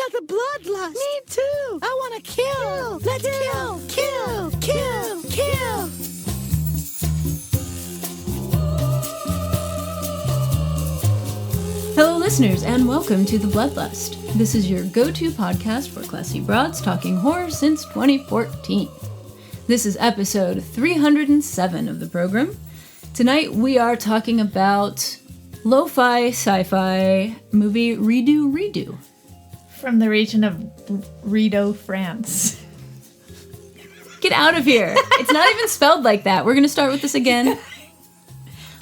got the bloodlust. Me too. I want to kill. Let's kill. Hello, listeners, and welcome to The Bloodlust. This is your go-to podcast for classy broads talking horror since 2014. This is episode 307 of the program. Tonight we are talking about lo-fi sci-fi movie Redo. From the region of Rideau, France. Get out of here. It's not even spelled like that. We're going to start with this again.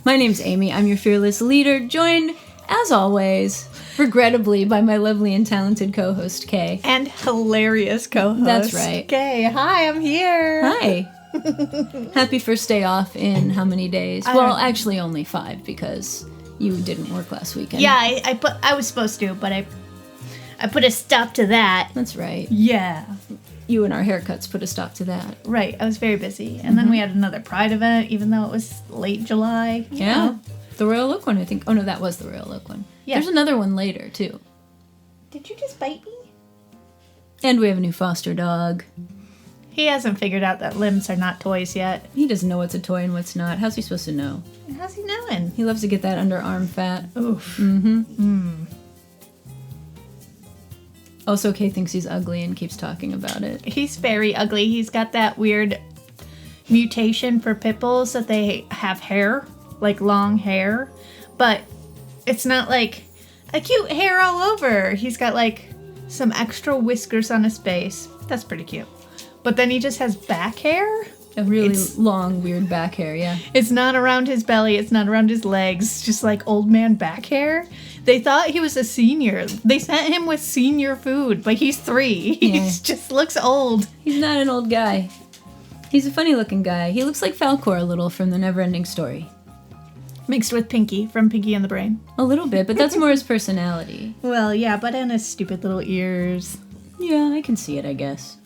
My name's Amy. I'm your fearless leader, joined, as always, regrettably, by my lovely and talented co-host, Kay. And hilarious co-host. That's right. Kay, hi, I'm here. Hi. Happy first day off in how many days? Well, actually only 5 because you didn't work last weekend. Yeah, I was supposed to, but I put a stop to that. That's right. Yeah. You and our haircuts put a stop to that. Right, I was very busy. And then we had another Pride event, even though it was late July. Yeah. The Royal Oak one, I think. Oh, no, that was the Royal Oak one. Yeah. There's another one later, too. Did you just bite me? And we have a new foster dog. He hasn't figured out that limbs are not toys yet. He doesn't know what's a toy and what's not. How's he supposed to know? How's he knowing? He loves to get that underarm fat. Oof. Mm-hmm. Also, Kay thinks he's ugly and keeps talking about it. He's very ugly. He's got that weird mutation for pit bulls that they have hair, like long hair, but it's not like a cute hair all over. He's got like some extra whiskers on his face. That's pretty cute. But then he just has back hair. A really long, weird back hair, yeah. It's not around his belly. It's not around his legs. Just like old man back hair. They thought he was a senior. They sent him with senior food, but he's 3. He just looks old. He's not an old guy. He's a funny-looking guy. He looks like Falcor a little from The Neverending Story. Mixed with Pinky from Pinky and the Brain. A little bit, but that's more his personality. Well, yeah, but in his stupid little ears. Yeah, I can see it, I guess.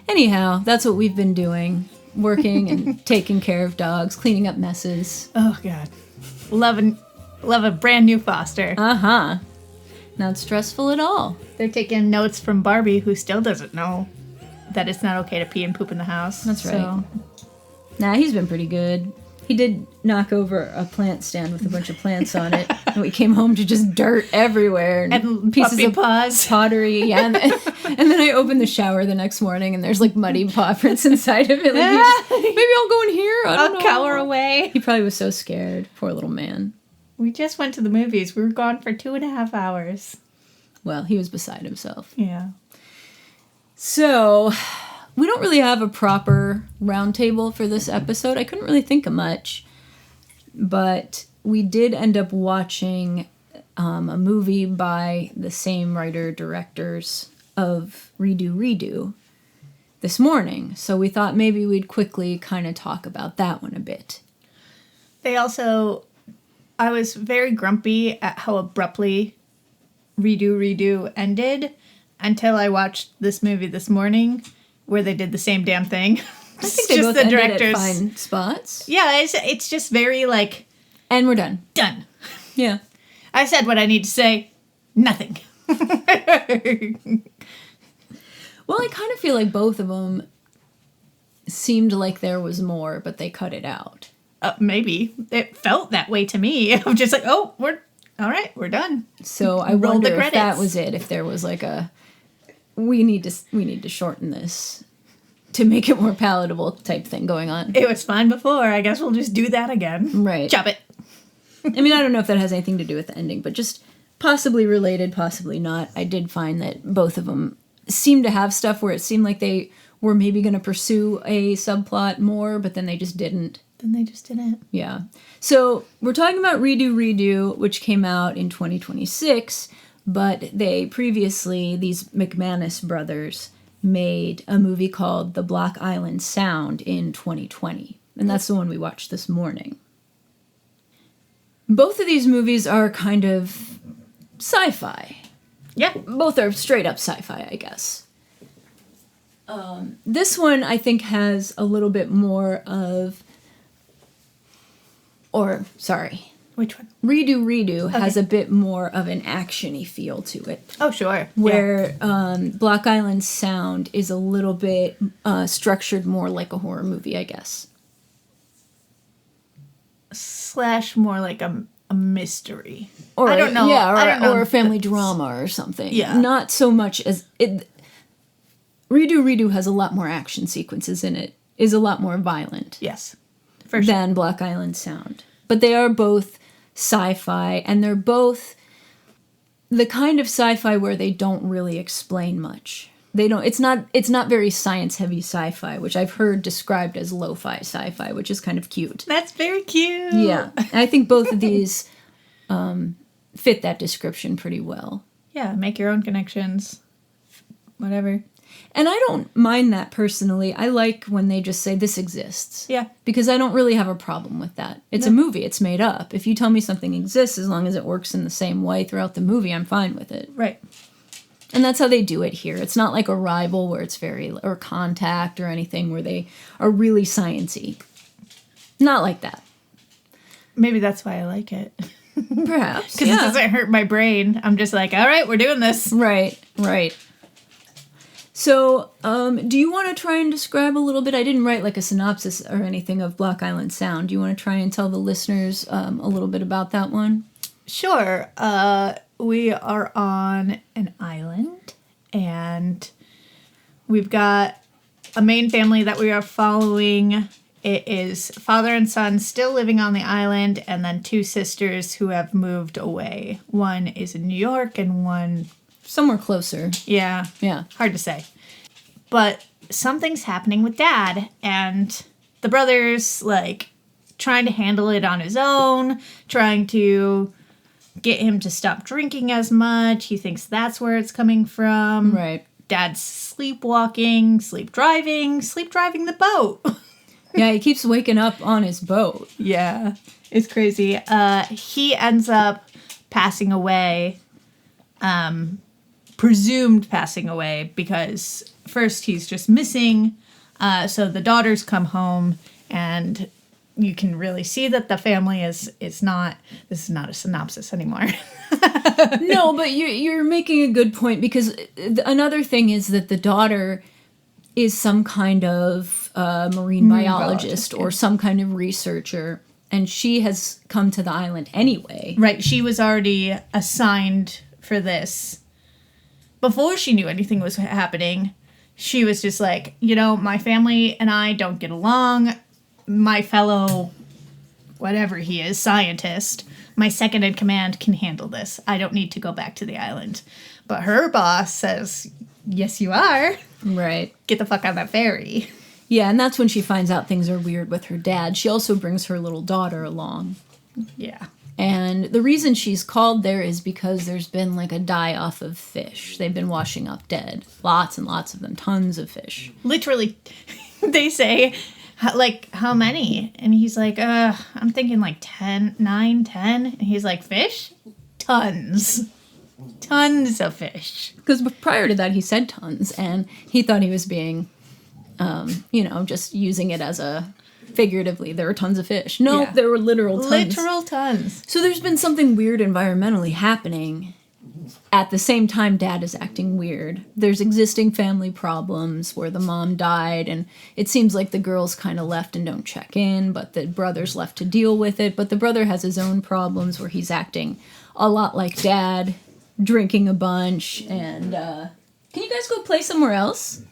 Anyhow, that's what we've been doing. Working and taking care of dogs, cleaning up messes. Oh, God. Love a brand new foster. Uh-huh. Not stressful at all. They're taking notes from Barbie, who still doesn't know that it's not okay to pee and poop in the house. That's right. So. Nah, he's been pretty good. He did knock over a plant stand with a bunch of plants on it. And we came home to just dirt everywhere. And pieces of paws. Pottery. Yeah. And then I opened the shower the next morning and there's like muddy paw prints inside of it. Like, maybe I'll go in here. I'll cower away. He probably was so scared. Poor little man. We just went to the movies. We were gone for 2.5 hours. Well, he was beside himself. Yeah. So, we don't really have a proper roundtable for this episode. I couldn't really think of much. But we did end up watching a movie by the same writer-directors of Redo this morning. So we thought maybe we'd quickly kind of talk about that one a bit. I was very grumpy at how abruptly Redo ended until I watched this movie this morning where they did the same damn thing. I think they both ended at fine spots. Yeah, it's just very like... And we're done. Done. Yeah. I said what I need to say. Nothing. Well, I kind of feel like both of them seemed like there was more, but they cut it out. Maybe. It felt that way to me. I'm just like, oh, we're done. So I wonder if that was it. If there was like we need to shorten this to make it more palatable type thing going on. It was fine before. I guess we'll just do that again. Right. Chop it. I mean, I don't know if that has anything to do with the ending, but just possibly related, possibly not. I did find that both of them seemed to have stuff where it seemed like they were maybe going to pursue a subplot more, but then they just didn't. Yeah. So we're talking about Redo, which came out in 2026, but they previously, these McManus brothers, made a movie called The Black Island Sound in 2020. And that's the one we watched this morning. Both of these movies are kind of sci-fi. Yeah. Both are straight up sci-fi, I guess. This one, I think, has a little bit more of... Which one? Redo has a bit more of an action-y feel to it. Oh, sure. Where Block Island Sound is a little bit structured more like a horror movie, I guess. Slash more like a mystery. Or, I don't know. Yeah, I don't know or a family drama or something. Yeah. Not so much as... Redo has a lot more action sequences in it. Is a lot more violent. Yes. For sure. Than Block Island Sound. But they are both sci-fi, and they're both the kind of sci-fi where they don't really explain much. They don't. It's not very science-heavy sci-fi, which I've heard described as lo-fi sci-fi, which is kind of cute. That's very cute. Yeah, and I think both of these fit that description pretty well. Yeah, make your own connections. Whatever. And I don't mind that personally. I like when they just say, this exists. Yeah. Because I don't really have a problem with that. It's a movie. It's made up. If you tell me something exists, as long as it works in the same way throughout the movie, I'm fine with it. Right. And that's how they do it here. It's not like Arrival where it's or Contact or anything where they are really science-y. Not like that. Maybe that's why I like it. Perhaps, Because it doesn't hurt my brain. I'm just like, all right, we're doing this. Right. So, do you want to try and describe a little bit? I didn't write like a synopsis or anything of Block Island Sound. Do you want to try and tell the listeners a little bit about that one? Sure. We are on an island, and we've got a main family that we are following. It is father and son still living on the island, and then two sisters who have moved away. One is in New York, and one... Somewhere closer. Yeah. Hard to say. But something's happening with Dad, and the brother's, like, trying to handle it on his own, trying to get him to stop drinking as much. He thinks that's where it's coming from. Right. Dad's sleepwalking, sleep driving the boat. Yeah, he keeps waking up on his boat. Yeah, it's crazy. He ends up passing away, presumed passing away, because first he's just missing. So the daughters come home, and you can really see that the family is not, this is not a synopsis anymore. No, but you're making a good point, because another thing is that the daughter is some kind of marine biologist or some kind of researcher, and she has come to the island anyway. Right, she was already assigned for this. Before she knew anything was happening, she was just like, my family and I don't get along. My fellow, whatever he is, scientist, my second in command can handle this. I don't need to go back to the island. But her boss says, yes, you are. Right. Get the fuck on that ferry. Yeah, and that's when she finds out things are weird with her dad. She also brings her little daughter along. Yeah. And the reason she's called there is because there's been like a die-off of fish. They've been washing up dead. Lots and lots of them. Tons of fish. Literally, they say, like, how many? And he's like, I'm thinking like 10, 9, 10. And he's like, fish? Tons. Tons of fish. Because prior to that, he said tons, and he thought he was being, just using it as a... Figuratively, there were tons of fish. No, there were literal tons. Literal tons. So there's been something weird environmentally happening. At the same time, Dad is acting weird. There's existing family problems where the mom died, and it seems like the girls kind of left and don't check in, but the brother's left to deal with it. But the brother has his own problems where he's acting a lot like Dad, drinking a bunch, and, can you guys go play somewhere else?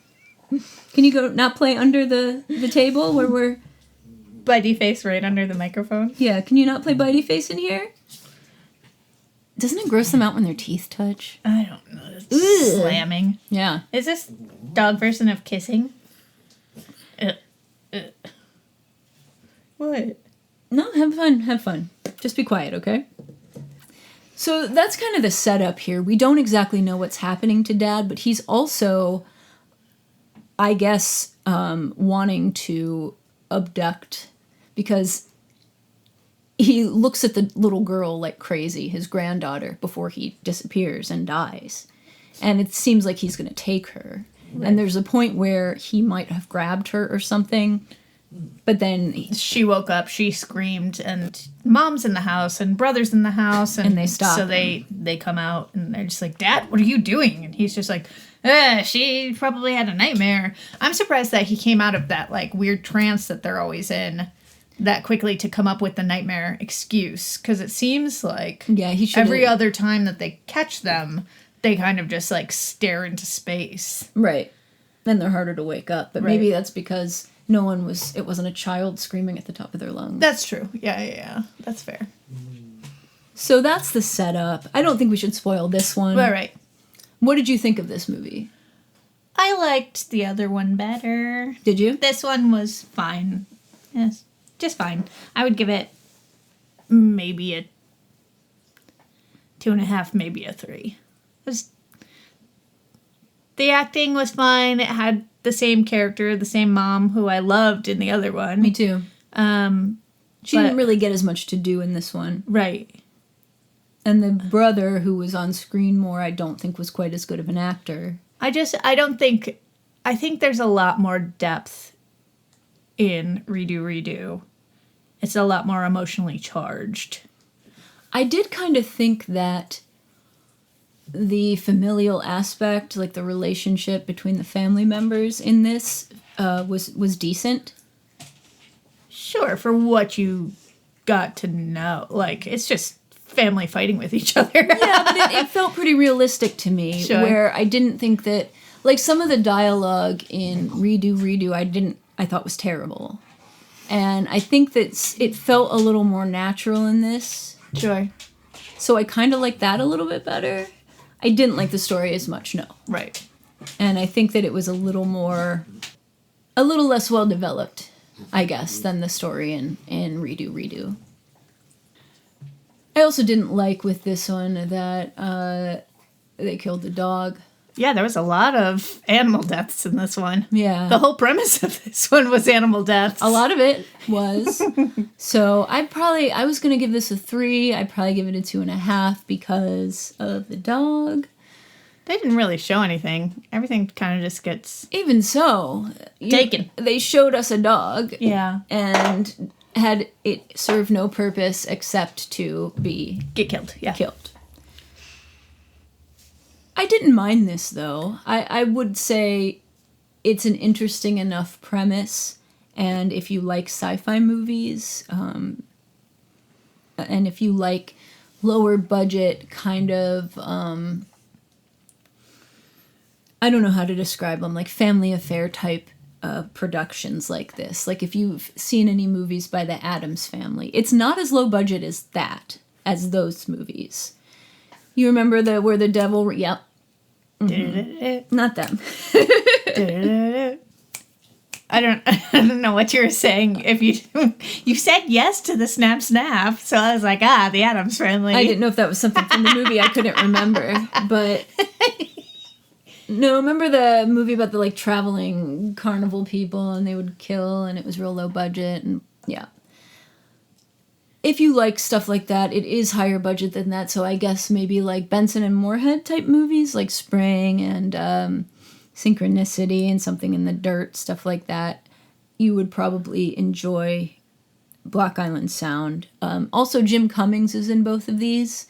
Can you go not play under the table where we're... Bitey face right under the microphone. Yeah, can you not play bitey face in here? Doesn't it gross them out when their teeth touch? I don't know. It's slamming. Yeah. Is this dog version of kissing? What? No, have fun. Just be quiet, okay? So that's kind of the setup here. We don't exactly know what's happening to Dad, but he's also, I guess, wanting to abduct, because he looks at the little girl like crazy, his granddaughter, before he disappears and dies. And it seems like he's going to take her. Right. And there's a point where he might have grabbed her or something. But then She woke up, she screamed, and mom's in the house, and brother's in the house, and they stop So him. they come out, and they're just like, Dad, what are you doing? And he's just like, she probably had a nightmare. I'm surprised that he came out of that, like, weird trance that they're always in that quickly to come up with the nightmare excuse. Because it seems like he should every other time that they catch them, they kind of just, like, stare into space. Right. Then they're harder to wake up. But Right. maybe that's because it wasn't a child screaming at the top of their lungs. That's true. Yeah. That's fair. So that's the setup. I don't think we should spoil this one. All right. What did you think of this movie? I liked the other one better. Did you? This one was fine. Yes, just fine. I would give it maybe a 2.5, maybe a 3. The acting was fine. It had the same character, the same mom who I loved in the other one. Me too. She didn't really get as much to do in this one. Right. And the brother who was on screen more, I don't think was quite as good of an actor. I think there's a lot more depth in Redo. It's a lot more emotionally charged. I did kind of think that the familial aspect, like the relationship between the family members in this, was decent. Sure, for what you got to know. Like, it's just family fighting with each other. Yeah, but it felt pretty realistic to me, Sure. where I didn't think that, like, some of the dialogue in Redo, I thought was terrible. And I think that it felt a little more natural in this. Sure. So I kind of like that a little bit better. I didn't like the story as much, no. Right. And I think that it was a little less well developed, I guess, than the story in Redo. I also didn't like with this one that they killed the dog. Yeah, there was a lot of animal deaths in this one. Yeah. The whole premise of this one was animal deaths. A lot of it was. So I was going to give this a 3. I'd probably give it a 2.5 because of the dog. They didn't really show anything. Everything kind of just gets Even so, taken. They showed us a dog. Yeah. And had it served no purpose except to be Get killed. Yeah. killed. I didn't mind this, though. I would say it's an interesting enough premise, and if you like sci-fi movies, and if you like lower budget kind of, I don't know how to describe them, like family affair type productions like this. Like if you've seen any movies by the Addams Family, it's not as low budget as those movies. You remember where the devil? Yep. Mm-hmm. Not them. I don't know what you were saying. If you said yes to the snap, so I was like, the Addams Family. I didn't know if that was something from the movie. I couldn't remember, but no. Remember the movie about the like traveling carnival people and they would kill and it was real low budget and yeah. If you like stuff like that, it is higher budget than that. So I guess maybe like Benson and Moorhead type movies like Spring and Synchronicity and Something in the Dirt, stuff like that. You would probably enjoy Black Island Sound. Also, Jim Cummings is in both of these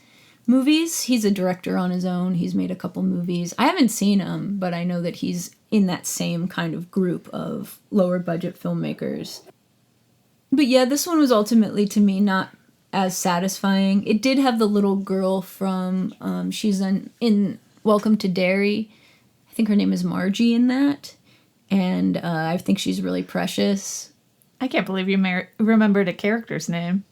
movies. He's a director on his own. He's made a couple movies. I haven't seen him, but I know that he's in that same kind of group of lower budget filmmakers. But yeah, this one was ultimately, to me, not as satisfying. It did have the little girl from, she's in Welcome to Derry. I think her name is Margie in that. And I think she's really precious. I can't believe you remembered a character's name.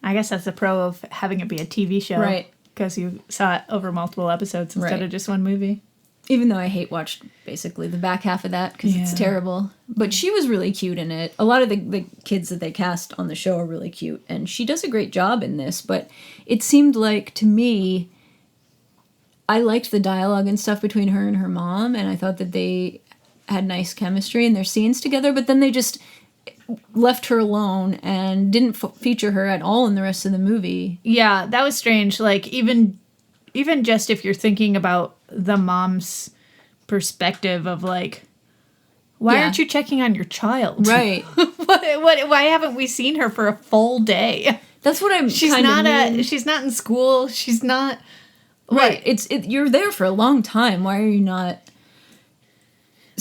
I guess that's the pro of having it be a TV show. Right. Because you saw it over multiple episodes instead of just one movie. Even though I watched basically the back half of that because it's terrible. But she was really cute in it. A lot of the kids that they cast on the show are really cute. And she does a great job in this. But it seemed like, to me, I liked the dialogue and stuff between her and her mom. And I thought that they had nice chemistry in their scenes together. But then they just left her alone and didn't feature her at all in the rest of the movie. Yeah, that was strange. Like, even just if you're thinking about the mom's perspective of, like, Why Yeah. aren't you checking on your child? Right. Why haven't we seen her for a full day? That's what I'm She's kinda not mean. she's not in school. She's not Right. You're there for a long time. Why are you not?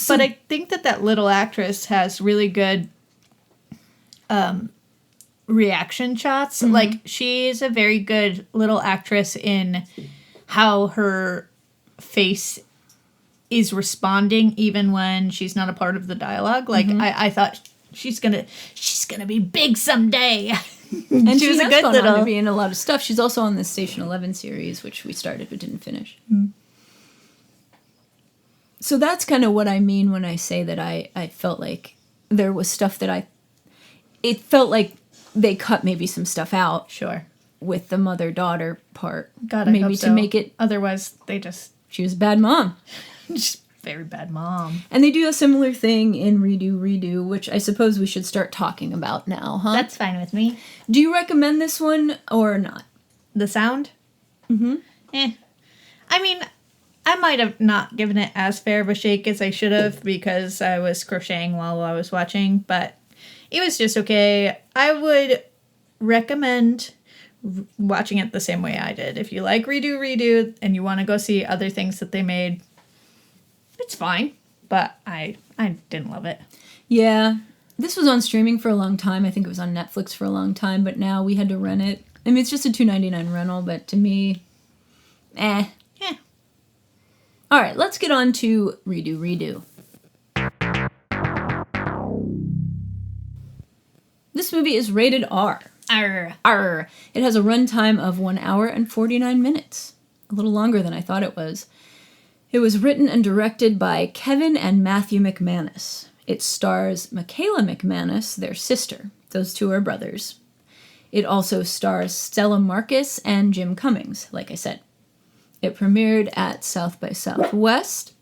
But I think that little actress has really good reaction shots. Mm-hmm. Like, she's a very good little actress in how her face is responding even when she's not a part of the dialogue. Like, I thought she's gonna be big someday. And she was a has good gone on little to be in a lot of stuff. She's also on the Station 11 series, which we started but didn't finish. So that's kind of what I mean when I say that I felt like there was stuff that it felt like they cut maybe some stuff out Sure. with the mother-daughter part. God, I maybe hope to so. make it, Otherwise, they just she was a bad mom. very bad mom. And they do a similar thing in Redo, which I suppose we should start talking about now, huh? That's fine with me. Do you recommend this one or not? The sound? I mean, I might have not given it as fair of a shake as I should have because I was crocheting while I was watching, but it was just okay. I would recommend watching it the same way I did. If you like Redo and you want to go see other things that they made, it's fine, but I didn't love it. Yeah. This was on streaming for a long time. I think it was on Netflix for a long time, but now we had to rent it. I mean, it's just a $2.99 rental, but to me, Yeah. All right, let's get on to Redo. This movie is rated R. Arr. It has a runtime of 1 hour and 49 minutes. A little longer than I thought it was. It was written and directed by Kevin and Matthew McManus. It stars Michaela McManus, their sister. Those two are brothers. It also stars Stella Marcus and Jim Cummings, like I said. It premiered at South by Southwest.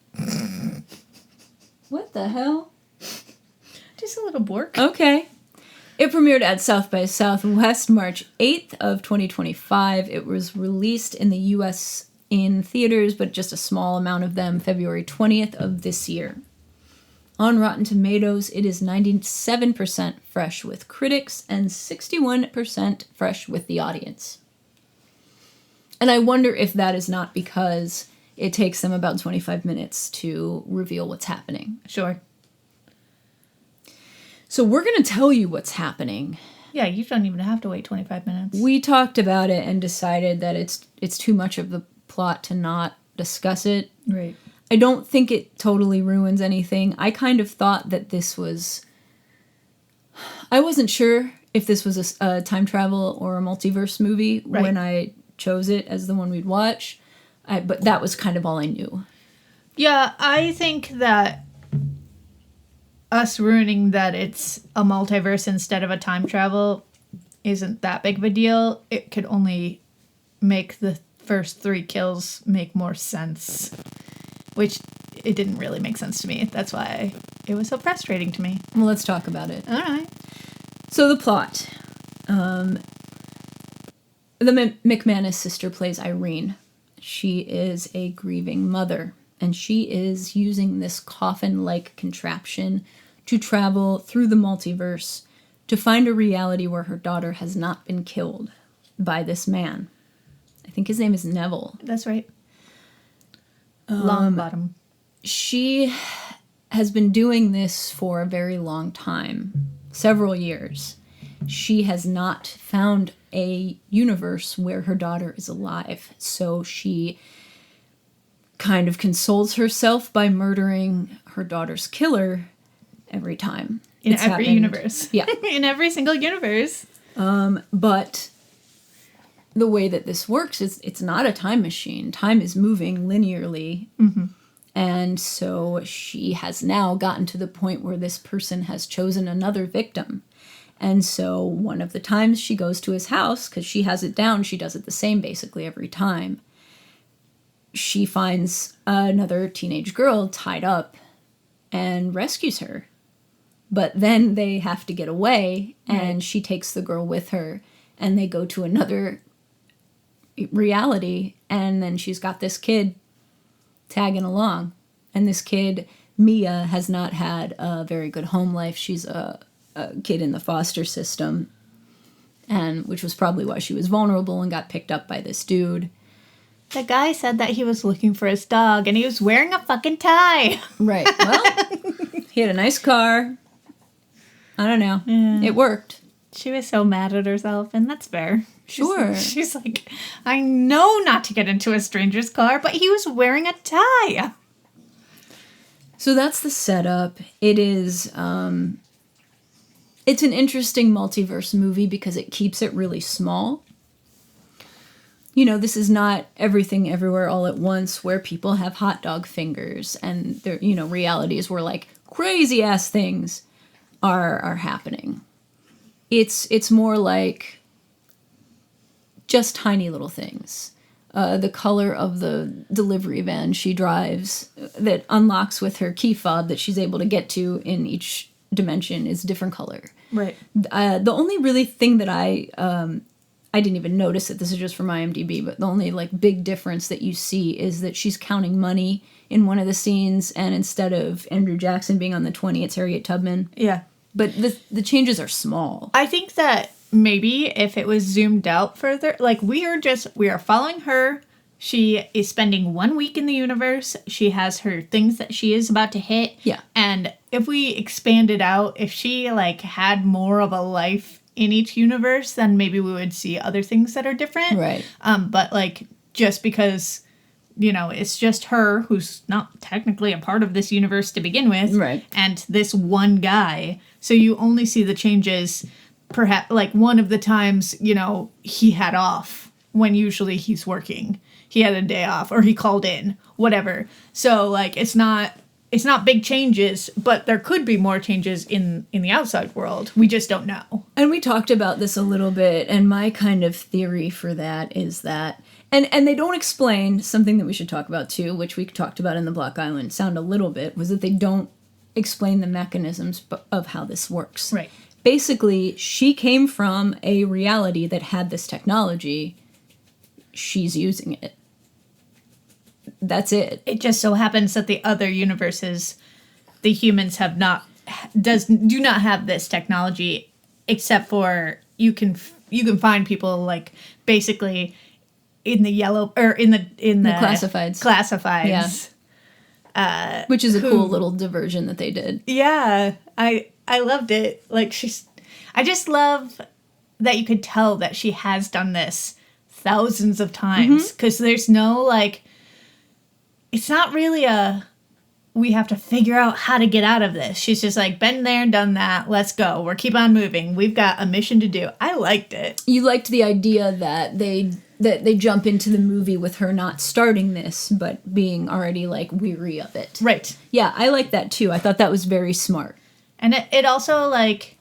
What the hell? Just a little bork. Okay. It premiered at South by Southwest March 8th of 2025. It was released in the U.S. in theaters, but just a small amount of them, February 20th of this year. On Rotten Tomatoes, it is 97% fresh with critics and 61% fresh with the audience. And I wonder if that is not because it takes them about 25 minutes to reveal what's happening. Sure. So we're going to tell you what's happening. Yeah, you don't even have to wait 25 minutes. We talked about it and decided that it's too much of the plot to not discuss it. Right. I don't think it totally ruins anything. I kind of thought that this was... I wasn't sure if this was a time travel or a multiverse movie when I chose it as the one we'd watch. But that was kind of all I knew. Yeah, I think that us ruining that it's a multiverse instead of a time travel isn't that big of a deal. It could only make the first 3 kills make more sense, which it didn't really make sense to me. That's why it was so frustrating to me. Well, let's talk about it. All right. So the plot. The McManus sister plays Irene. She is a grieving mother, and she is using this coffin-like contraption to travel through the multiverse to find a reality where her daughter has not been killed by this man. I think his name is Neville. That's right. Longbottom. She has been doing this for a very long time, several years. She has not found a universe where her daughter is alive, so she kind of consoles herself by murdering her daughter's killer every time. In it's every happened. universe. Yeah. In every single universe. But the way that this works is it's not a time machine. Time is moving linearly. Mm-hmm. And so she has now gotten to the point where this person has chosen another victim. And so one of the times she goes to his house, because she has it down, she does it the same basically every time. She finds another teenage girl tied up and rescues her. But then they have to get away, and she takes the girl with her, and they go to another reality, and then she's got this kid tagging along. And this kid Mia has not had a very good home life. She's a kid in the foster system, and which was probably why she was vulnerable and got picked up by this dude. The guy said that he was looking for his dog, and he was wearing a fucking tie. Right. Well, he had a nice car. I don't know. Yeah. It worked. She was so mad at herself, and that's fair. Sure. She's like, I know not to get into a stranger's car, but he was wearing a tie. So that's the setup. It is, it's an interesting multiverse movie because it keeps it really small. You know, this is not everything everywhere all at once where people have hot dog fingers and there, you know, realities where like crazy ass things are happening. It's more like just tiny little things. The color of the delivery van she drives that unlocks with her key fob that she's able to get to in each dimension is a different color. Right. The only really thing that I didn't even notice it, this is just from IMDb, but the only like big difference that you see is that she's counting money in one of the scenes, and instead of Andrew Jackson being on the 20, it's Harriet Tubman. Yeah. But the changes are small. I think that maybe if it was zoomed out further, like we are following her. She is spending 1 week in the universe. She has her things that she is about to hit. Yeah. And if we expand it out, if she like had more of a life in each universe, then maybe we would see other things that are different. Right. But like just because, you know, it's just her who's not technically a part of this universe to begin with. Right. And this one guy. So you only see the changes perhaps like one of the times, you know, he had off when usually he's working. He had a day off or he called in, whatever. So like it's not big changes, but there could be more changes in the outside world. We just don't know. And we talked about this a little bit, and my kind of theory for that is that and they don't explain something that we should talk about too, which we talked about in the Block Island sound a little bit, was that they don't explain the mechanisms of how this works. Right. Basically, she came from a reality that had this technology. She's using it. That's it. It just so happens that the other universes, the humans do not have this technology, except for you can find people like basically in the yellow or in the classifieds. Classifieds. Yeah. Which is a cool little diversion that they did. Yeah, I loved it. Like I just love that you could tell that she has done this thousands of times because there's no like. It's not really we have to figure out how to get out of this. She's just like, been there and done that. Let's go. We're keep on moving. We've got a mission to do. I liked it. You liked the idea that they jump into the movie with her not starting this, but being already like weary of it. Right. Yeah, I like that too. I thought that was very smart. And it also like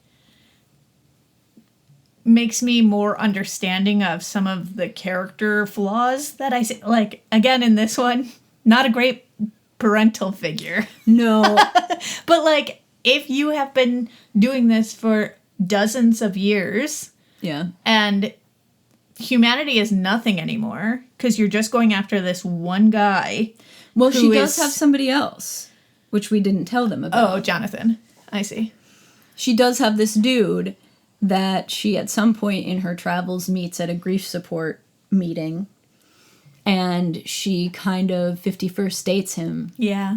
makes me more understanding of some of the character flaws that I see. Like, again, in this one, not a great parental figure. No. But, like, if you have been doing this for dozens of years... Yeah. And humanity is nothing anymore, because you're just going after this one guy. Well, she does have somebody else, which we didn't tell them about. Oh, Jonathan. I see. She does have this dude that she, at some point in her travels, meets at a grief support meeting. And she kind of 51st dates him. Yeah.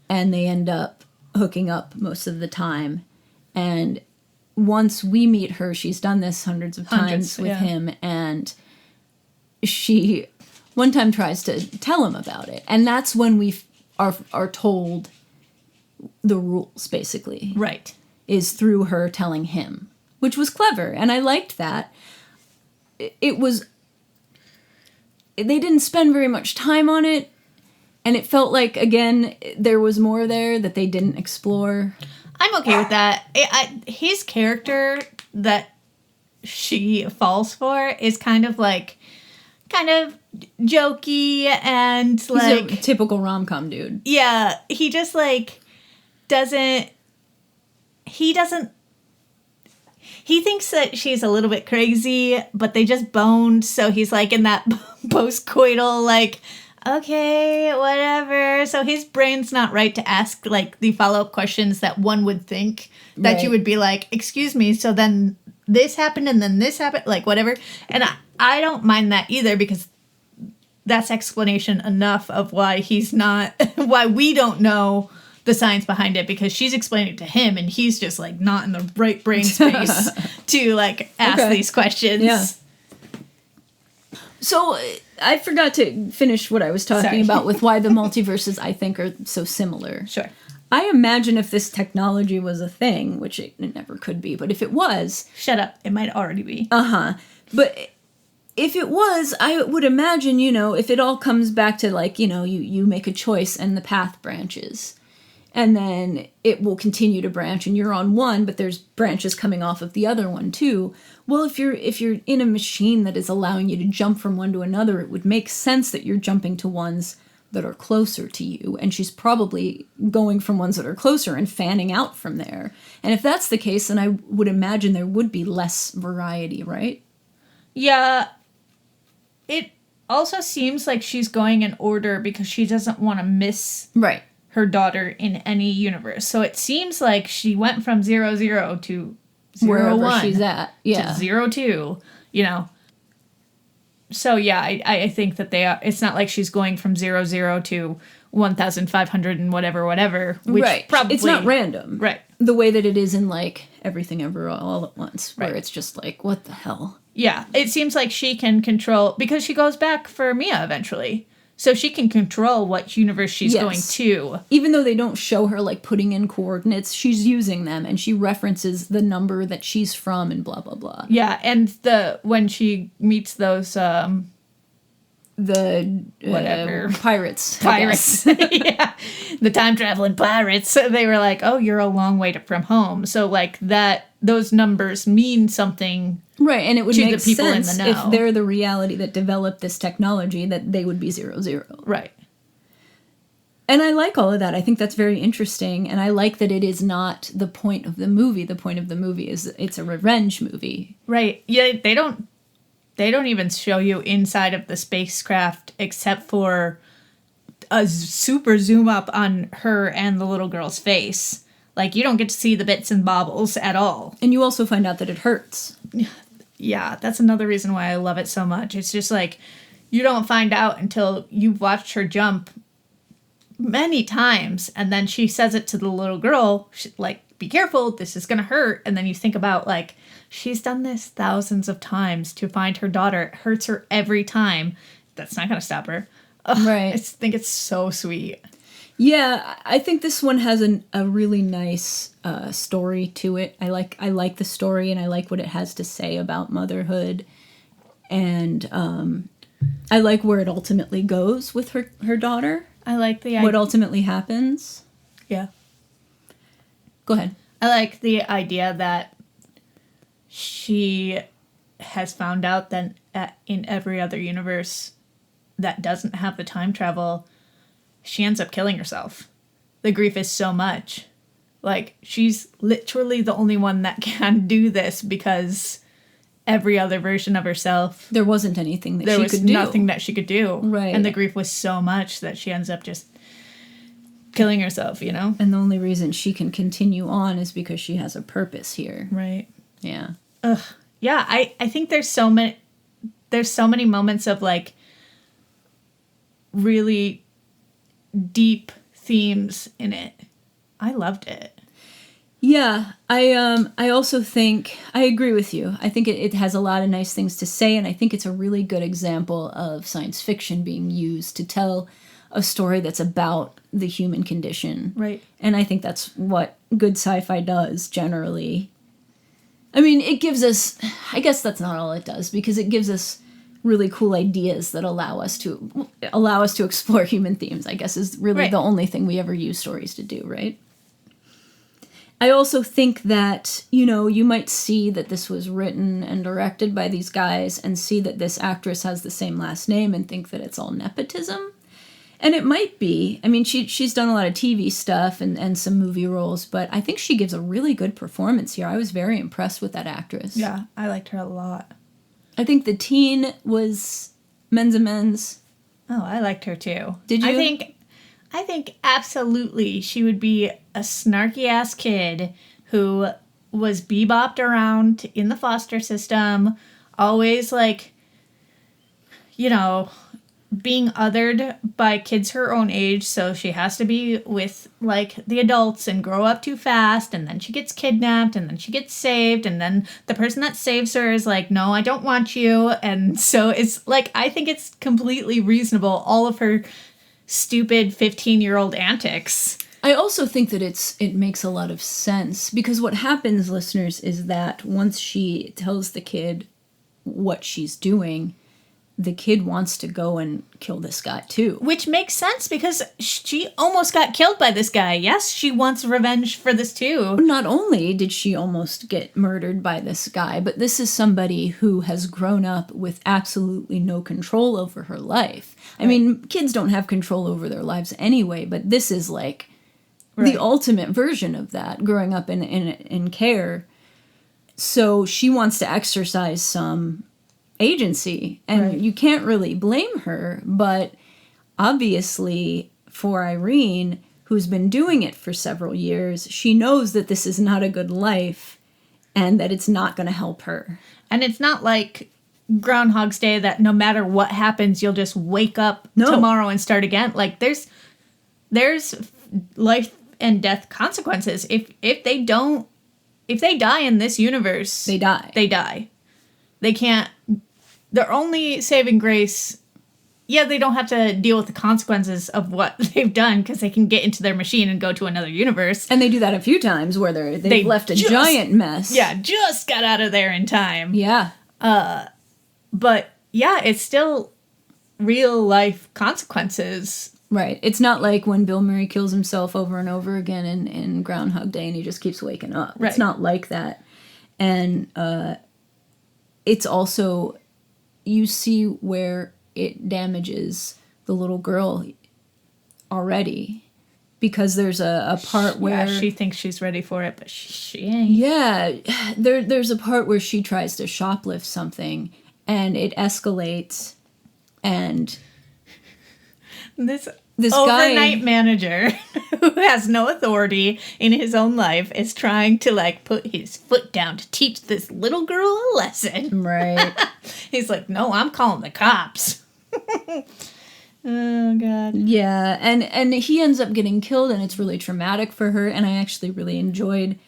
And they end up hooking up most of the time. And once we meet her, she's done this hundreds of times with him. And she one time tries to tell him about it. And that's when we are told the rules, basically. Right. Is through her telling him. Which was clever. And I liked that. It was... They didn't spend very much time on it, and it felt like, again, there was more there that they didn't explore. I'm okay with that. His character that she falls for is kind of jokey and like... He's a typical rom-com dude. Yeah, he just like doesn't... He thinks that she's a little bit crazy, but they just boned, so he's like in that post-coital, like, okay, whatever, so his brain's not right to ask like the follow-up questions that one would think that you would be like, excuse me, so then this happened and then this happened, like whatever. And I don't mind that either, because that's explanation enough of why he's not, why we don't know the science behind it, because she's explaining it to him and he's just like not in the right brain space to like ask these questions. Yeah. So I forgot to finish what I was talking about with why the multiverses, I think, are so similar. Sure. I imagine if this technology was a thing, which it never could be, but if it was... Shut up. It might already be. Uh-huh. But if it was, I would imagine, you know, if it all comes back to, like, you know, you make a choice and the path branches. And then it will continue to branch, and you're on one, but there's branches coming off of the other one too. Well, if you're in a machine that is allowing you to jump from one to another, it would make sense that you're jumping to ones that are closer to you, and she's probably going from ones that are closer and fanning out from there. And if that's the case, then I would imagine there would be less variety, right? Yeah. It also seems like she's going in order because she doesn't want to miss her daughter in any universe. So it seems like she went from 0, 0 to 0, wherever 1 she's at. Yeah. to 0, 2, you know. So yeah, I think that they are, it's not like she's going from 0, 0 to 1,500 and whatever, which probably... It's not random. Right. The way that it is in, like, Everything Ever All at Once, where it's just like, what the hell? Yeah, it seems like she can control, because she goes back for Mia eventually. So she can control what universe she's going to. Even though they don't show her, like, putting in coordinates, she's using them, and she references the number that she's from and blah, blah, blah. Yeah, and when she meets those, whatever. Pirates. Yeah. The time-traveling pirates. They were like, oh, you're a long way from home. So, like, those numbers mean something. Right, and it would make the people sense in the know. if they're the reality that developed this technology, that they would be 0, 0. Right. And I like all of that. I think that's very interesting, and I like that it is not the point of the movie. The point of the movie is it's a revenge movie. Right. Yeah, they don't even show you inside of the spacecraft except for a super zoom up on her and the little girl's face. Like, you don't get to see the bits and bobbles at all. And you also find out that it hurts. Yeah, that's another reason why I love it so much. It's just like, you don't find out until you've watched her jump many times, and then she says it to the little girl, like, be careful, this is gonna hurt. And then you think about, like, she's done this thousands of times to find her daughter. It hurts her every time. That's not gonna stop her. Ugh, right. I think it's so sweet. Yeah, I think this one has a really nice story to it. I like the story, and I like what it has to say about motherhood, and I like where it ultimately goes with her daughter. I like what ultimately happens. Yeah. Go ahead. I like the idea that she has found out that in every other universe that doesn't have the time travel, she ends up killing herself. The grief is so much. Like, she's literally the only one that can do this, because every other version of herself, there wasn't anything that she could do. There was nothing that she could do. Right. And the grief was so much that she ends up just killing herself, you know? And the only reason she can continue on is because she has a purpose here. Right. Yeah. Ugh. Yeah, I think there's so many moments of, like, really deep themes in it. I loved it. Yeah, I also think, I agree with you. I think it has a lot of nice things to say, and I think it's a really good example of science fiction being used to tell a story that's about the human condition. Right. And I think that's what good sci-fi does, generally. I mean, it gives us, I guess that's not all it does, because it gives us really cool ideas that allow us to explore human themes, I guess, is really the only thing we ever use stories to do, right? I also think that, you know, you might see that this was written and directed by these guys and see that this actress has the same last name and think that it's all nepotism. And it might be. I mean, she's done a lot of TV stuff and some movie roles, but I think she gives a really good performance here. I was very impressed with that actress. Yeah, I liked her a lot. I think the teen was Men's a Men's. Oh, I liked her too. Did you? I think I think absolutely she would be a snarky ass kid who was bebopped around in the foster system, always like, you know, being othered by kids her own age, so she has to be with like the adults and grow up too fast, and then she gets kidnapped, and then she gets saved, and then the person that saves her is like, no, I don't want you. And so it's like, I think it's completely reasonable, all of her stupid 15-year-old antics. I also think that it makes a lot of sense, because what happens, listeners, is that once she tells the kid what she's doing, the kid wants to go and kill this guy too. Which makes sense, because she almost got killed by this guy. Yes, she wants revenge for this too. Not only did she almost get murdered by this guy, but this is somebody who has grown up with absolutely no control over her life. I mean, kids don't have control over their lives anyway, but this is like the ultimate version of that, growing up in care. So she wants to exercise some agency, and you can't really blame her, but obviously for Irene, who's been doing it for several years, she knows that this is not a good life and that it's not going to help her. And it's not like Groundhog's Day that no matter what happens, you'll just wake up tomorrow and start again. Like there's life and death consequences. If they die in this universe, they die. They can't. Their only saving grace, they don't have to deal with the consequences of what they've done, because they can get into their machine and go to another universe. And they do that a few times where they've left a giant mess. Yeah, just got out of there in time. Yeah. But yeah, it's still real life consequences. Right. It's not like when Bill Murray kills himself over and over again in Groundhog Day and he just keeps waking up. Right. It's not like that. And it's also, you see where it damages the little girl already, because there's a part where she thinks she's ready for it, but she ain't. Yeah, there's a part where she tries to shoplift something and it escalates, and this overnight manager who has no authority in his own life is trying to like put his foot down to teach this little girl a lesson. Right. He's like, no, I'm calling the cops. Oh God. Yeah, and he ends up getting killed, and it's really traumatic for her. And I actually really enjoyed,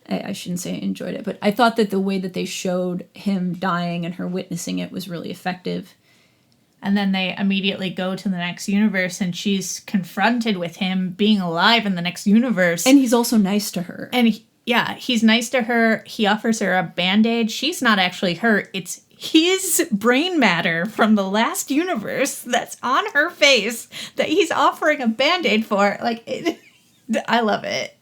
I shouldn't say I enjoyed it, but I thought that the way that they showed him dying and her witnessing it was really effective. And then they immediately go to the next universe, and she's confronted with him being alive in the next universe. And he's also nice to her. And he's nice to her. He offers her a Band-Aid. She's not actually hurt. It's his brain matter from the last universe that's on her face that he's offering a Band-Aid for. Like, I love it.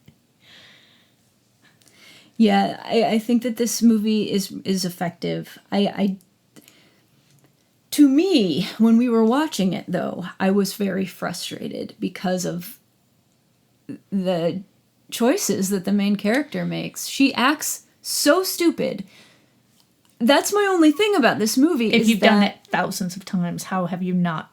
Yeah, I think that this movie is effective. To me, when we were watching it, though, I was very frustrated because of the choices that the main character makes. She acts so stupid. That's my only thing about this movie. If you've done it thousands of times, how have you not?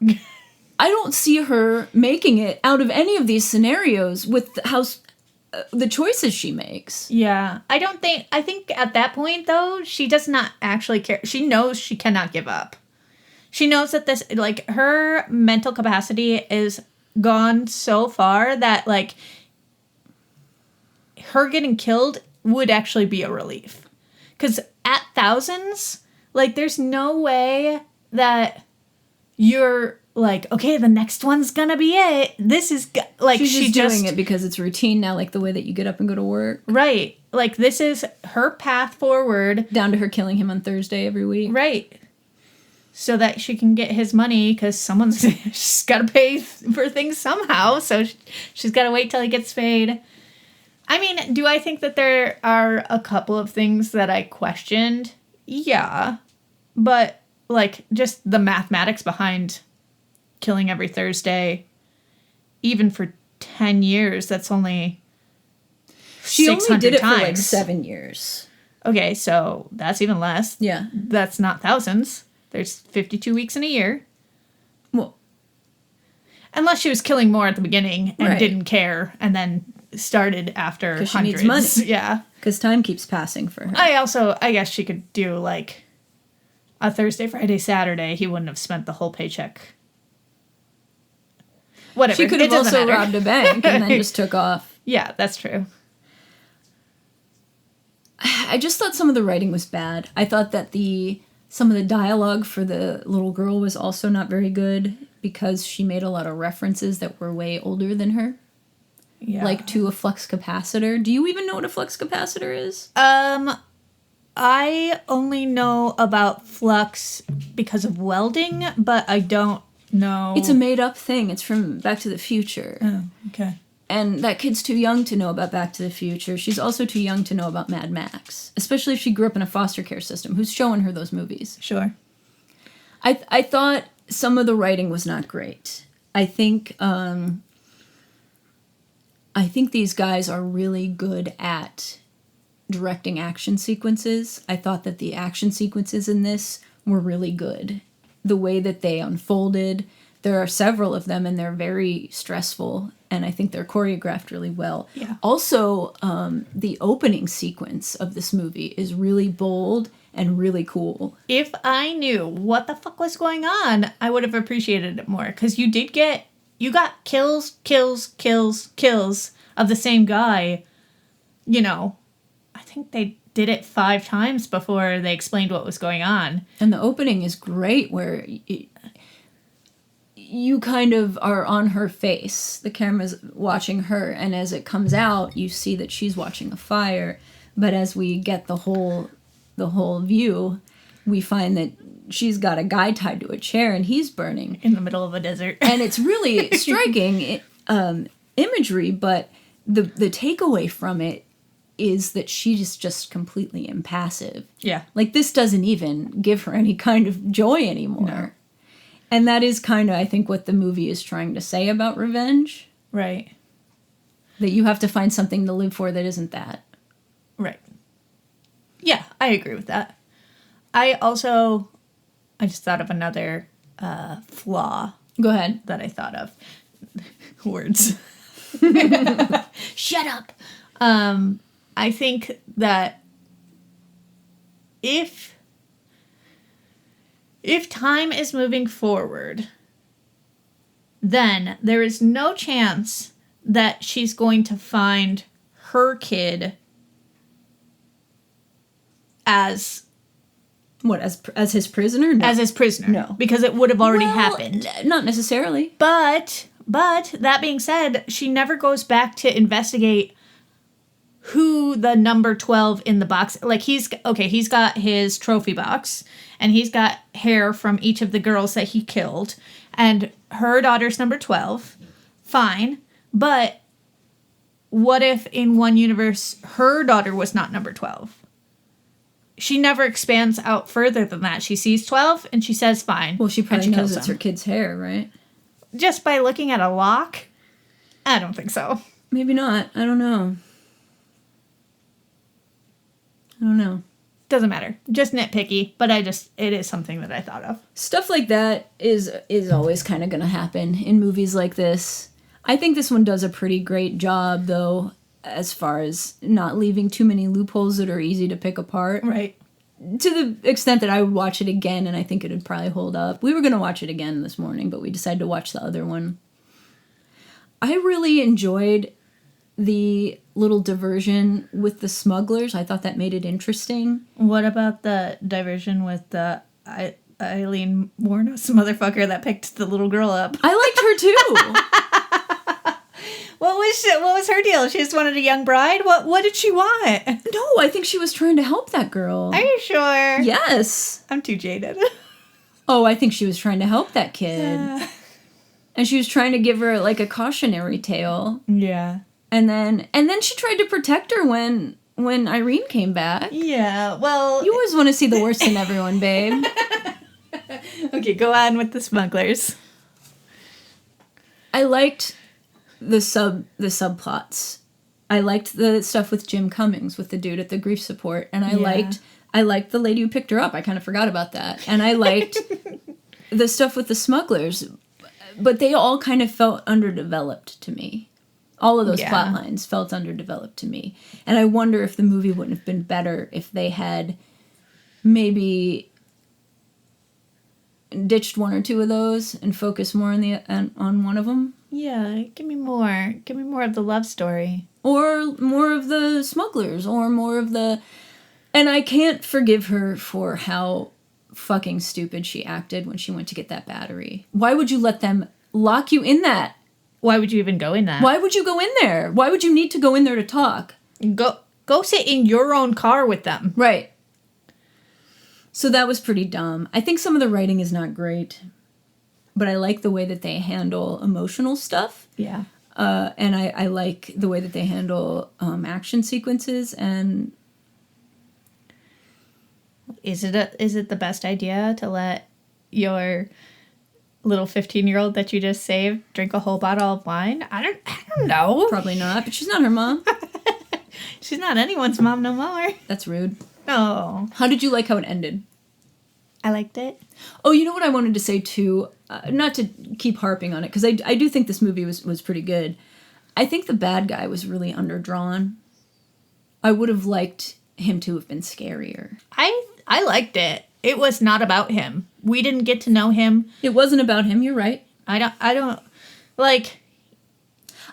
I don't see her making it out of any of these scenarios with the choices she makes. Yeah. I think at that point, though, she does not actually care. She knows she cannot give up. She knows that this, like, her mental capacity is gone so far that, like, her getting killed would actually be a relief. Because at thousands, like, there's no way that you're like, okay, the next one's gonna be it. This is, like, she's just doing it because it's routine now, like the way that you get up and go to work. Right. Like, this is her path forward. Down to her killing him on Thursday every week. Right. So that she can get his money, because she's got to pay for things somehow. So she's got to wait till he gets paid. I mean, do I think that there are a couple of things that I questioned? Yeah. But, like, just the mathematics behind killing every Thursday, even for 10 years, that's only She 600 only did it times. for, like, 7 years. Okay, so that's even less. Yeah. That's not thousands. There's 52 weeks in a year. Well, Unless she was killing more at the beginning and Right. didn't care, and then started after 'Cause she hundreds. needs money. Yeah. Because time keeps passing for her. I guess she could do like a Thursday, Friday, Saturday. He wouldn't have spent the whole paycheck. Whatever. She could It have doesn't also matter. robbed a bank and then just took off. Yeah, that's true. I just thought some of the writing was bad. I thought that some of the dialogue for the little girl was also not very good because she made a lot of references that were way older than her. Yeah. Like to a flux capacitor. Do you even know what a flux capacitor is? I only know about flux because of welding, but I don't know. It's a made up thing. It's from Back to the Future. Oh, okay. And that kid's too young to know about Back to the Future. She's also too young to know about Mad Max. Especially if she grew up in a foster care system. Who's showing her those movies? Sure. I thought some of the writing was not great. I think these guys are really good at directing action sequences. I thought that the action sequences in this were really good. The way that they unfolded, there are several of them and they're very stressful, and I think they're choreographed really well. Yeah. Also, the opening sequence of this movie is really bold and really cool. If I knew what the fuck was going on, I would have appreciated it more. Because you got kills of the same guy. You know, I think they did it 5 times before they explained what was going on. And the opening is great where you kind of are on her face. The camera's watching her, and as it comes out, you see that she's watching a fire. But as we get the whole view, we find that she's got a guy tied to a chair and he's burning. In the middle of a desert. And it's really striking imagery, but the takeaway from it is that she's just completely impassive. Yeah. Like, this doesn't even give her any kind of joy anymore. No. And that is kind of, I think, what the movie is trying to say about revenge. Right. That you have to find something to live for that isn't that. Right. Yeah, I agree with that. I just thought of another flaw Go ahead. that I thought of. Words. Shut up. I think that if time is moving forward, then there is no chance that she's going to find her kid as What, as his prisoner? No. his prisoner. No. Because it would have already Well, happened. Not necessarily. But that being said, she never goes back to investigate who the number 12 in the box. Like, he's got his trophy box, and he's got hair from each of the girls that he killed, and her daughter's number 12. Fine. But what if in one universe her daughter was not number 12? She never expands out further than that. She sees 12 and she says fine. Well, she probably knows kills it's him. her kid's hair, right? Just by looking at a lock? I don't think so. Maybe not. I don't know. Doesn't matter. Just nitpicky, but it is something that I thought of. Stuff like that is always kind of going to happen in movies like this. I think this one does a pretty great job, though, as far as not leaving too many loopholes that are easy to pick apart. Right. To the extent that I would watch it again, and I think it would probably hold up. We were going to watch it again this morning, but we decided to watch the other one. I really enjoyed the little diversion with the smugglers. I thought that made it interesting. What about the diversion with the Eileen Warnos motherfucker that picked the little girl up? I liked her too. What was her deal? She just wanted a young bride? What did she want? No, I think she was trying to help that girl. Are you sure? Yes. I'm too jaded. Oh, I think she was trying to help that kid. And she was trying to give her like a cautionary tale. Yeah. And then she tried to protect her when Irene came back. Yeah, well... You always want to see the worst in everyone, babe. Okay, go on with the smugglers. I liked the subplots. I liked the stuff with Jim Cummings, with the dude at the grief support, and I liked the lady who picked her up. I kind of forgot about that. And I liked the stuff with the smugglers. but they all kind of felt underdeveloped to me. All of those Yeah. plot lines felt underdeveloped to me. And I wonder if the movie wouldn't have been better if they had maybe ditched one or two of those and focused more on one of them. Yeah, give me more. Give me more of the love story. Or more of the smugglers, or more of the... And I can't forgive her for how fucking stupid she acted when she went to get that battery. Why would you let them lock you in that? Why would you even go in that? Why would you go in there? Why would you need to go in there to talk? Go sit in your own car with them. Right. So that was pretty dumb. I think some of the writing is not great, but I like the way that they handle emotional stuff. Yeah. And I like the way that they handle action sequences. And Is it the best idea to let your little 15-year-old that you just saved drink a whole bottle of wine? I don't know. probably not, but she's not her mom. She's not anyone's mom no more. That's rude. Oh, How did you like how it ended? I liked it. Oh, you know what I wanted to say too? Not to keep harping on it, because I do think this movie was pretty good. I think the bad guy was really underdrawn. I would have liked him to have been scarier. I liked it. It was not about him. We didn't get to know him. It wasn't about him, you're right. I don't like.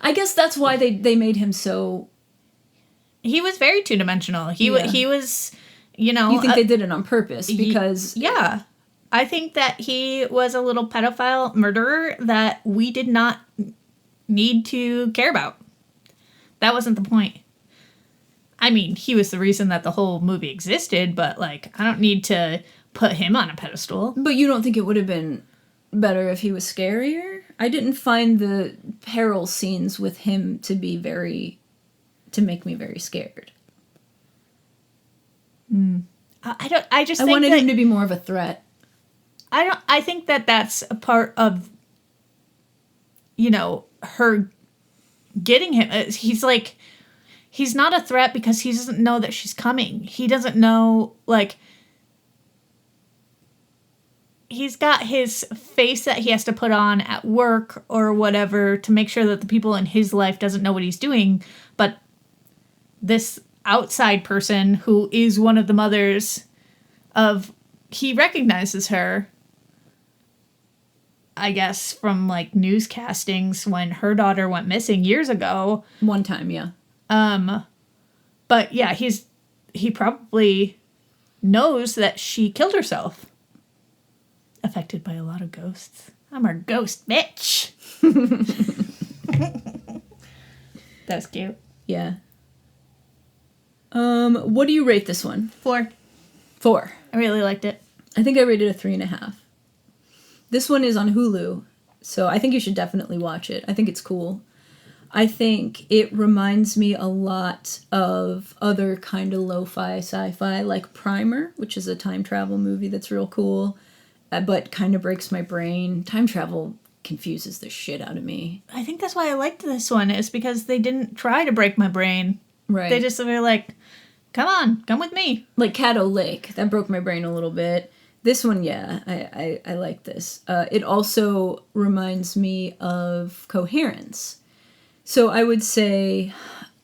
I guess that's why they made him so... He was very two-dimensional. He was, you know. You think they did it on purpose because... Yeah. I think that he was a little pedophile murderer that we did not need to care about. That wasn't the point. I mean, he was the reason that the whole movie existed, but, like, I don't need to put him on a pedestal. But you don't think it would have been better if he was scarier? I didn't find the peril scenes with him to make me very scared. I just I think wanted that, him to be more of a threat. I think that that's a part of, you know, her getting him. He's like, he's not a threat because he doesn't know that she's coming. He doesn't know, like, he's got his face that he has to put on at work or whatever to make sure that the people in his life doesn't know what he's doing. But this outside person who is one of the mothers of, he recognizes her, I guess, from, like, newscastings when her daughter went missing years ago. One time, yeah. But yeah, he probably knows that she killed herself. Affected by a lot of ghosts. I'm a ghost bitch. That was cute. Yeah. What do you rate this one? 4. 4. I really liked it. I think I rated a 3.5. This one is on Hulu, so I think you should definitely watch it. I think it's cool. I think it reminds me a lot of other kind of lo-fi sci-fi, like Primer, which is a time travel movie that's real cool, but kind of breaks my brain. Time travel confuses the shit out of me. I think that's why I liked this one, is because they didn't try to break my brain. Right. They just were like, come on, come with me. Like Caddo Lake, that broke my brain a little bit. This one, yeah, I like this. It also reminds me of Coherence. So I would say,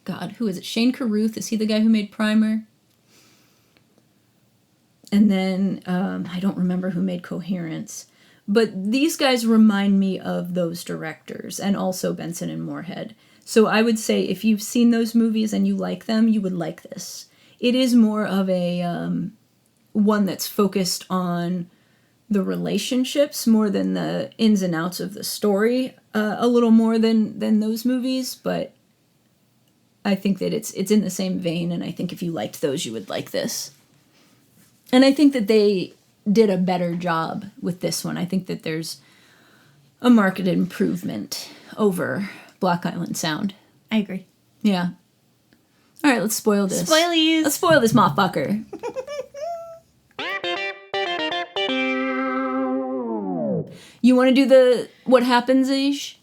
God, who is it? Shane Carruth, is he the guy who made Primer? And then, I don't remember who made Coherence. But these guys remind me of those directors, and also Benson and Moorhead. So I would say if you've seen those movies and you like them, you would like this. It is more of a one that's focused on the relationships more than the ins and outs of the story, a little more than those movies, but I think that it's in the same vein, and I think if you liked those, you would like this. And I think that they did a better job with this one. I think that there's a marked improvement over Block Island Sound. I agree. Yeah. All right, let's spoil this. Spoilies. Let's spoil this motherfucker. You want to do the what happens-ish?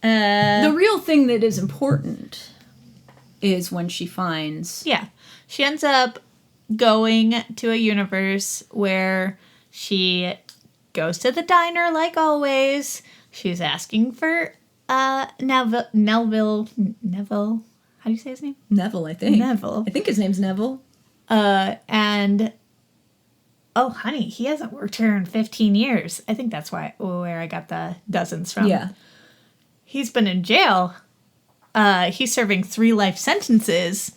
The real thing that is important is when she finds... Yeah. She ends up going to a universe where she goes to the diner like always. She's asking for Neville. How do you say his name? Neville, I think. Neville. I think his name's Neville. And oh, honey, he hasn't worked here in 15 years. I think that's where I got the dozens from. Yeah. He's been in jail. He's serving 3 life sentences.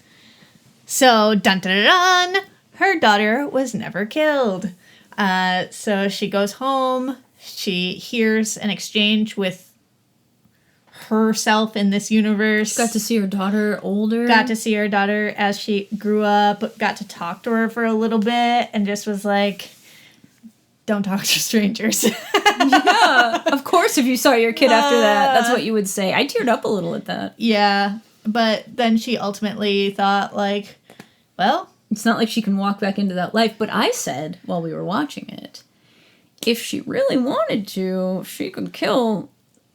So, dun dun dun, dun, her daughter was never killed. So she goes home. She hears an exchange with herself in this universe. Got to see her daughter older. Got to see her daughter as she grew up. Got to talk to her for a little bit and just was like, don't talk to strangers. Yeah, of course, if you saw your kid after that, that's what you would say. I teared up a little at that. Yeah, but then she ultimately thought, like, well, it's not like she can walk back into that life. But I said, while we were watching it, if she really wanted to, she could kill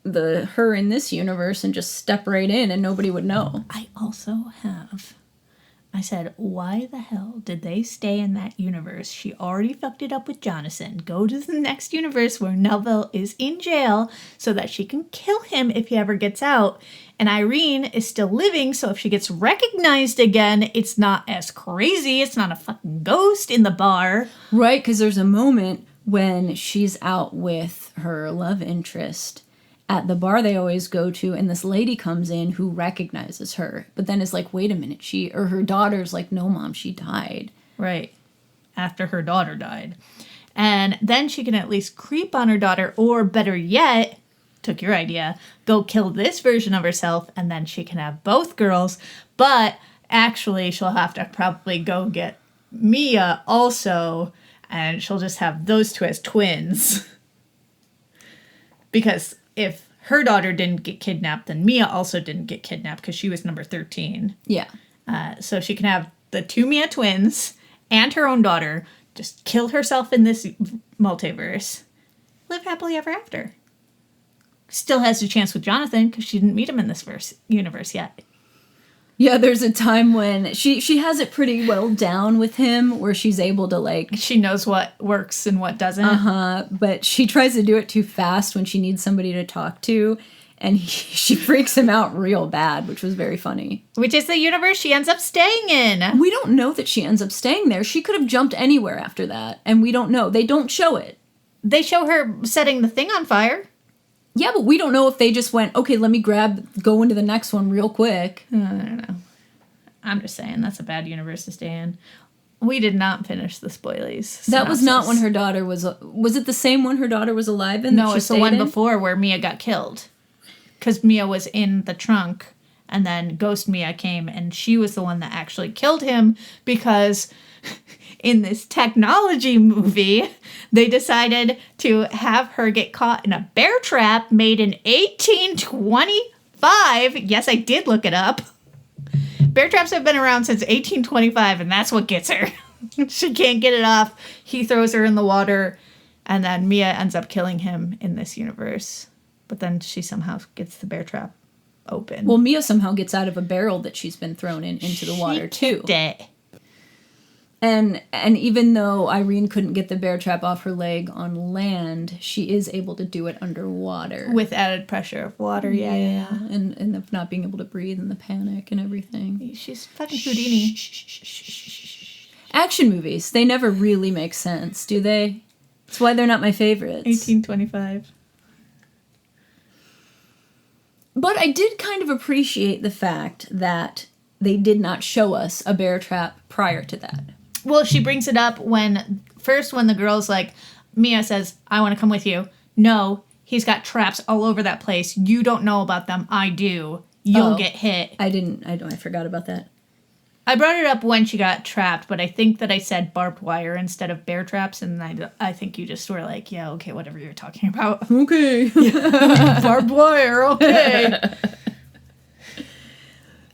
her in this universe and just step right in and nobody would know. I said, why the hell did they stay in that universe? She already fucked it up with Jonathan. Go to the next universe where Neville is in jail so that she can kill him if he ever gets out. And Irene is still living, so if she gets recognized again, it's not as crazy. It's not a fucking ghost in the bar. Right, because there's a moment when she's out with her love interest at the bar they always go to, and this lady comes in who recognizes her, but then is like, wait a minute, her daughter's like, no, Mom, she died. Right. After her daughter died. And then she can at least creep on her daughter, or better yet, took your idea, go kill this version of herself, and then she can have both girls, but actually she'll have to probably go get Mia also, and she'll just have those two as twins. Because if her daughter didn't get kidnapped, then Mia also didn't get kidnapped because she was number 13. Yeah. So she can have the 2 Mia twins and her own daughter just kill herself in this multiverse. Live happily ever after. Still has a chance with Jonathan because she didn't meet him in this universe yet. Yeah, there's a time when she has it pretty well down with him where she's able to, like... She knows what works and what doesn't. Uh-huh, but she tries to do it too fast when she needs somebody to talk to, and she freaks him out real bad, which was very funny. Which is the universe she ends up staying in. We don't know that she ends up staying there. She could have jumped anywhere after that, and we don't know. They don't show it. They show her setting the thing on fire. Yeah, but we don't know if they just went, okay, let me go into the next one real quick. I don't know. I'm just saying, that's a bad universe to stay in. We did not finish the spoilies. That was not when her daughter was it the same when her daughter was alive in? No, it's the one before where Mia got killed. Because Mia was in the trunk, and then Ghost Mia came, and she was the one that actually killed him because... In this technology movie, they decided to have her get caught in a bear trap made in 1825. Yes, I did look it up. Bear traps have been around since 1825, and that's what gets her. She can't get it off. He throws her in the water, and then Mia ends up killing him in this universe. But then she somehow gets the bear trap open. Well, Mia somehow gets out of a barrel that she's been thrown into the water, too. And even though Irene couldn't get the bear trap off her leg on land, she is able to do it underwater. With added pressure of water, yeah. And of not being able to breathe and the panic and everything. She's fucking Houdini. Action movies, they never really make sense, do they? That's why they're not my favorites. 1825. But I did kind of appreciate the fact that they did not show us a bear trap prior to that. Well, she brings it up when the girl's like, Mia says, I want to come with you. No, he's got traps all over that place. You don't know about them. I do. You'll get hit. I forgot about that. I brought it up when she got trapped, but I think that I said barbed wire instead of bear traps, and I think you just were like, yeah, okay, whatever you're talking about. Okay. Barbed wire, okay.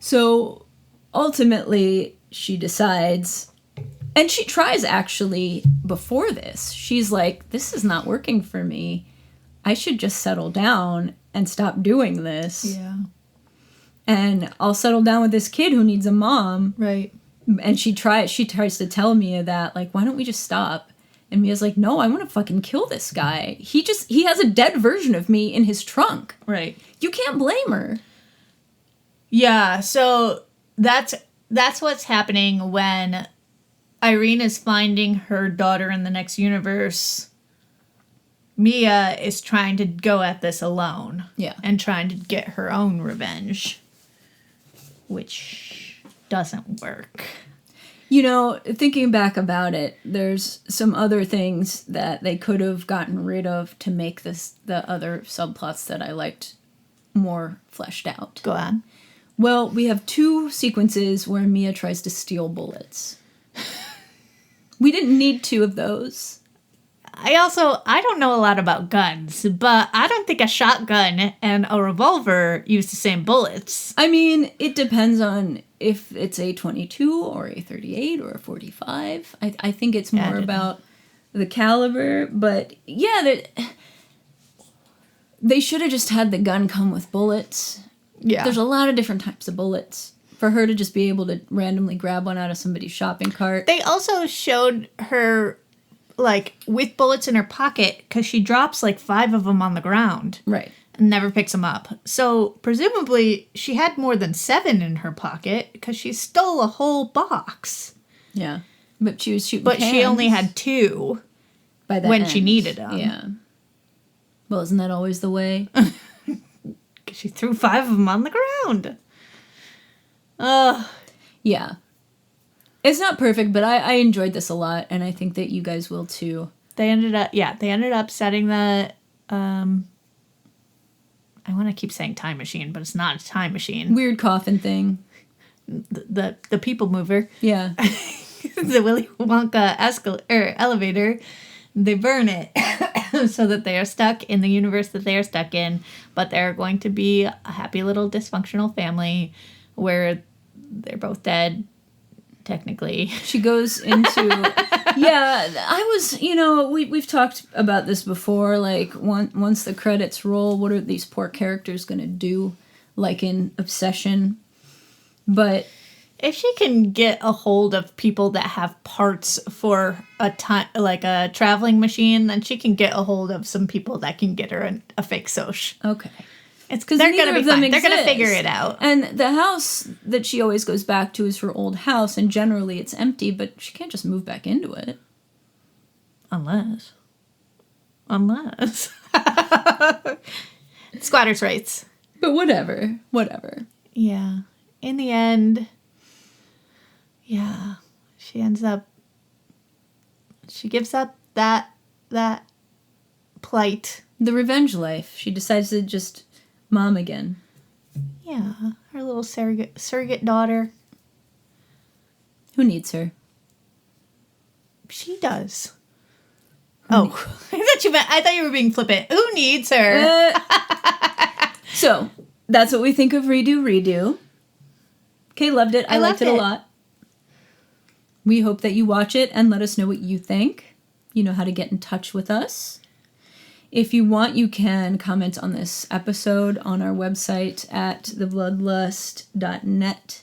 So, ultimately, she decides... And she tries, actually, before this. She's like, this is not working for me. I should just settle down and stop doing this. Yeah. And I'll settle down with this kid who needs a mom. Right. And she tries to tell Mia that, like, why don't we just stop? And Mia's like, no, I want to fucking kill this guy. He has a dead version of me in his trunk. Right. You can't blame her. Yeah, so that's what's happening when Irene is finding her daughter in the next universe. Mia is trying to go at this alone. Yeah. And trying to get her own revenge. Which doesn't work. You know, thinking back about it, there's some other things that they could have gotten rid of to make the other subplots that I liked more fleshed out. Go on. Well, we have 2 sequences where Mia tries to steal bullets. We didn't need 2 of those. I don't know a lot about guns, but I don't think a shotgun and a revolver use the same bullets. I mean, it depends on if it's a 22 or a 38 or a 45. I think it's more about the caliber, but yeah, they should have just had the gun come with bullets. Yeah. There's a lot of different types of bullets. For her to just be able to randomly grab one out of somebody's shopping cart. They also showed her, like, with bullets in her pocket, because she drops, like, 5 of them on the ground. Right. And never picks them up. So, presumably, she had more than 7 in her pocket, because she stole a whole box. Yeah. But she was shooting But cans she only had 2 by the when end. she needed them. Yeah. Well, isn't that always the way? She threw 5 of them on the ground. Yeah. It's not perfect, but I enjoyed this a lot, and I think that you guys will too. They ended up setting the, I want to keep saying time machine, but it's not a time machine. Weird coffin thing. The people mover. Yeah. The Willy Wonka elevator. They burn it so that they are stuck in the universe that they are stuck in, but they're going to be a happy little dysfunctional family where they're both dead, technically. She goes into... Yeah, I was, we've talked about this before, like, once the credits roll, what are these poor characters going to do, like in Obsession? But... If she can get a hold of people that have parts for like a traveling machine, then she can get a hold of some people that can get her a fake Soch. Okay. It's because they're going to be fine. They're going to figure it out. And the house that she always goes back to is her old house, and generally it's empty, but she can't just move back into it. Unless. Squatters' rights. But whatever. Yeah. In the end... Yeah, she gives up that plight. The revenge life. She decides to just mom again. Yeah, her little surrogate daughter. Who needs her? She does. I thought you were being flippant. Who needs her? So, that's what we think of Redo. Okay, loved it. I liked it a lot. We hope that you watch it and let us know what you think. You know how to get in touch with us. If you want, you can comment on this episode on our website at thebloodlust.net.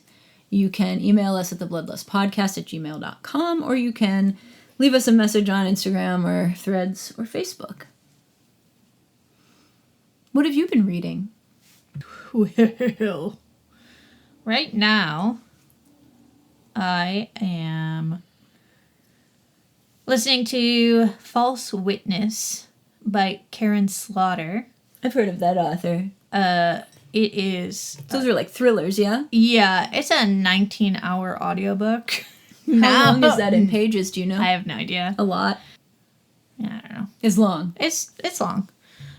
You can email us at thebloodlustpodcast@gmail.com, or you can leave us a message on Instagram or Threads or Facebook. What have you been reading? Well, right now... I am listening to False Witness by Karen Slaughter. I've heard of that author. It is... Those are like thrillers, yeah? Yeah, it's a 19-hour audiobook. How long is that in pages, do you know? I have no idea. A lot? Yeah, I don't know. It's long. It's long.